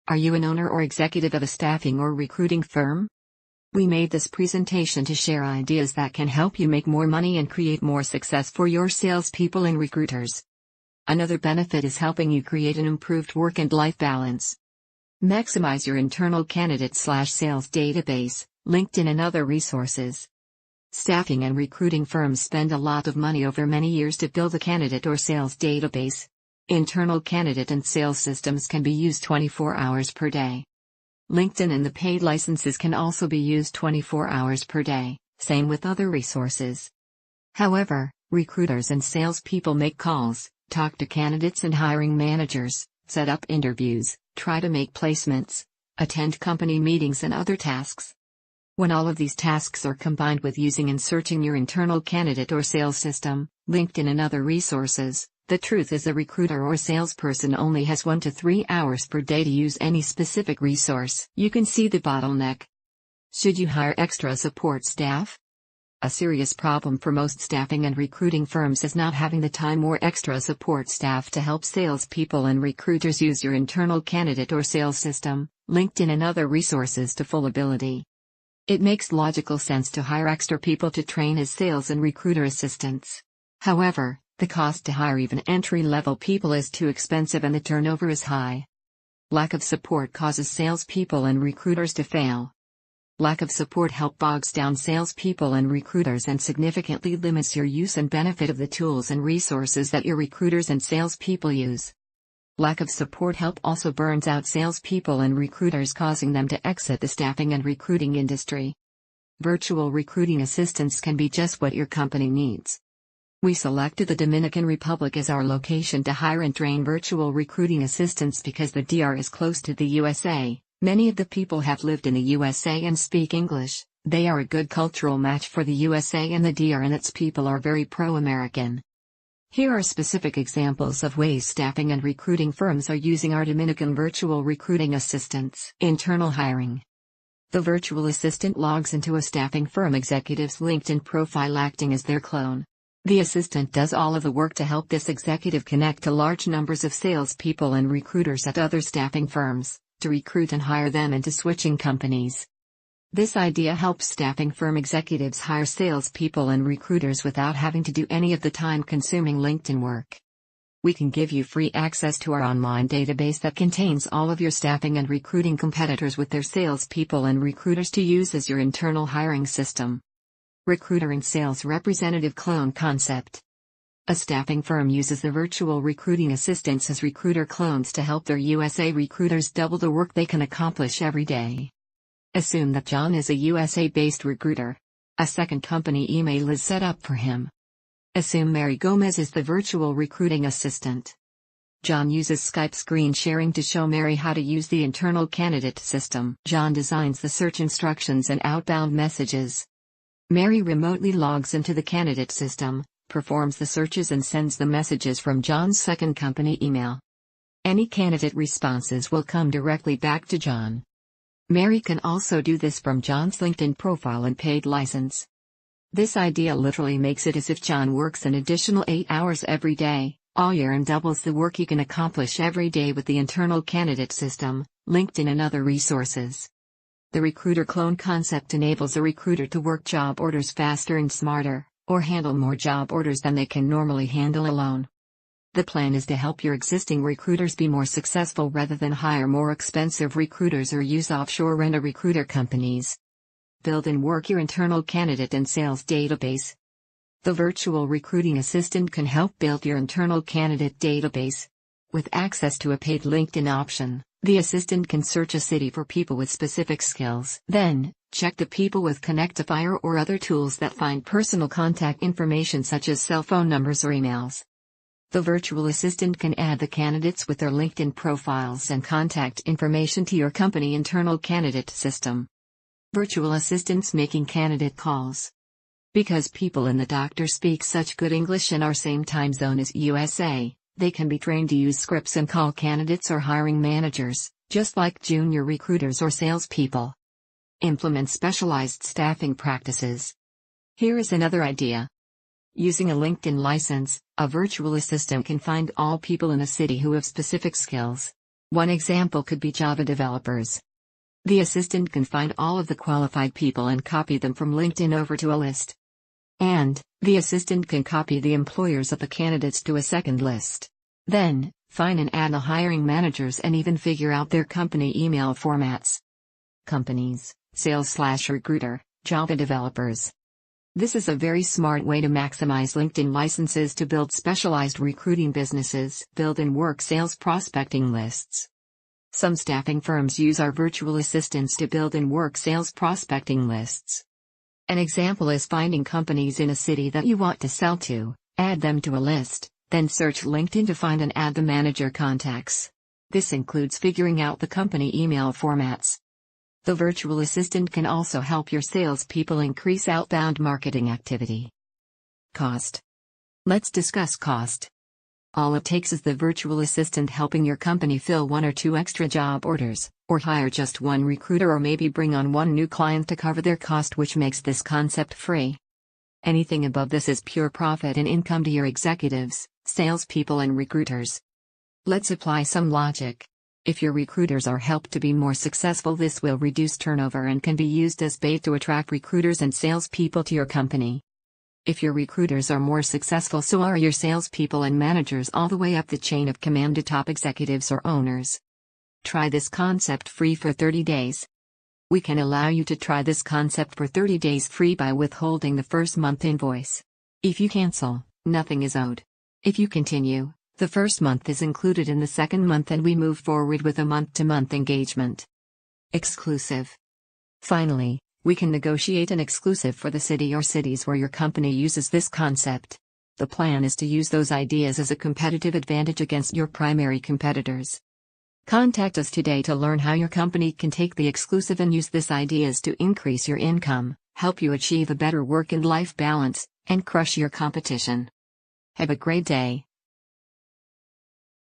Are you an owner or executive of a staffing or recruiting firm? We made this presentation to share ideas that can help you make more money and create more success for your salespeople and recruiters. Another benefit is helping you create an improved work and life balance. Maximize your internal candidate/sales database, LinkedIn and other resources. Staffing and recruiting firms spend a lot of money over many years to build a candidate or sales database. Internal candidate and sales systems can be used 24 hours per day. LinkedIn and the paid licenses can also be used 24 hours per day, same with other resources. However, recruiters and salespeople make calls, talk to candidates and hiring managers, set up interviews, try to make placements, attend company meetings and other tasks. When all of these tasks are combined with using and searching your internal candidate or sales system, LinkedIn and other resources, the truth is a recruiter or salesperson only has 1 to 3 hours per day to use any specific resource. You can see the bottleneck. Should you hire extra support staff? A serious problem for most staffing and recruiting firms is not having the time or extra support staff to help salespeople and recruiters use your internal candidate or sales system, LinkedIn and other resources to full ability. It makes logical sense to hire extra people to train as sales and recruiter assistants. However, the cost to hire even entry-level people is too expensive and the turnover is high. Lack of support causes salespeople and recruiters to fail. Lack of support bogs down salespeople and recruiters and significantly limits your use and benefit of the tools and resources that your recruiters and salespeople use. Lack of support also burns out salespeople and recruiters, causing them to exit the staffing and recruiting industry. Virtual recruiting assistants can be just what your company needs. We selected the Dominican Republic as our location to hire and train virtual recruiting assistants because the DR is close to the USA. Many of the people have lived in the USA and speak English. They are a good cultural match for the USA and the DR, and its people are very pro-American. Here are specific examples of ways staffing and recruiting firms are using our Dominican virtual recruiting assistants. Internal hiring. The virtual assistant logs into a staffing firm executive's LinkedIn profile acting as their clone. The assistant does all of the work to help this executive connect to large numbers of salespeople and recruiters at other staffing firms, to recruit and hire them into switching companies. This idea helps staffing firm executives hire salespeople and recruiters without having to do any of the time-consuming LinkedIn work. We can give you free access to our online database that contains all of your staffing and recruiting competitors with their salespeople and recruiters to use as your internal hiring system. Recruiter and sales representative clone concept. A staffing firm uses the virtual recruiting assistants as recruiter clones to help their USA recruiters double the work they can accomplish every day. Assume that John is a USA-based recruiter. A second company email is set up for him. Assume Mary Gomez is the virtual recruiting assistant. John uses Skype screen sharing to show Mary how to use the internal candidate system. John designs the search instructions and outbound messages. Mary remotely logs into the candidate system, performs the searches and sends the messages from John's second company email. Any candidate responses will come directly back to John. Mary can also do this from John's LinkedIn profile and paid license. This idea literally makes it as if John works an additional 8 hours every day, all year, and doubles the work he can accomplish every day with the internal candidate system, LinkedIn and other resources. The recruiter clone concept enables a recruiter to work job orders faster and smarter, or handle more job orders than they can normally handle alone. The plan is to help your existing recruiters be more successful rather than hire more expensive recruiters or use offshore rent-a-recruiter companies. Build and work your internal candidate and sales database. The virtual recruiting assistant can help build your internal candidate database. With access to a paid LinkedIn option, the assistant can search a city for people with specific skills. Then, check the people with Connectify or other tools that find personal contact information such as cell phone numbers or emails. The virtual assistant can add the candidates with their LinkedIn profiles and contact information to your company internal candidate system. Virtual assistants making candidate calls. Because people in the doctor speak such good English in our same time zone as USA, they can be trained to use scripts and call candidates or hiring managers, just like junior recruiters or salespeople. Implement specialized staffing practices. Here is another idea. Using a LinkedIn license, a virtual assistant can find all people in a city who have specific skills. One example could be Java developers. The assistant can find all of the qualified people and copy them from LinkedIn over to a list. And, the assistant can copy the employers of the candidates to a second list. Then, find and add the hiring managers and even figure out their company email formats. Companies, sales/recruiter, Java developers. This is a very smart way to maximize LinkedIn licenses to build specialized recruiting businesses, build and work sales prospecting lists. Some staffing firms use our virtual assistants to build and work sales prospecting lists. An example is finding companies in a city that you want to sell to, add them to a list, then search LinkedIn to find and add the manager contacts. This includes figuring out the company email formats. The virtual assistant can also help your salespeople increase outbound marketing activity. Cost. Let's discuss cost. All it takes is the virtual assistant helping your company fill 1 or 2 extra job orders, or hire just one recruiter, or maybe bring on one new client to cover their cost, which makes this concept free. Anything above this is pure profit and income to your executives, salespeople and recruiters. Let's apply some logic. If your recruiters are helped to be more successful, this will reduce turnover and can be used as bait to attract recruiters and salespeople to your company. If your recruiters are more successful, so are your salespeople and managers, all the way up the chain of command to top executives or owners. Try this concept free for 30 days. We can allow you to try this concept for 30 days free by withholding the first month invoice. If you cancel, nothing is owed. If you continue, the first month is included in the second month and we move forward with a month-to-month engagement. Exclusive. Finally, we can negotiate an exclusive for the city or cities where your company uses this concept. The plan is to use those ideas as a competitive advantage against your primary competitors. Contact us today to learn how your company can take the exclusive and use these ideas to increase your income, help you achieve a better work and life balance, and crush your competition. Have a great day.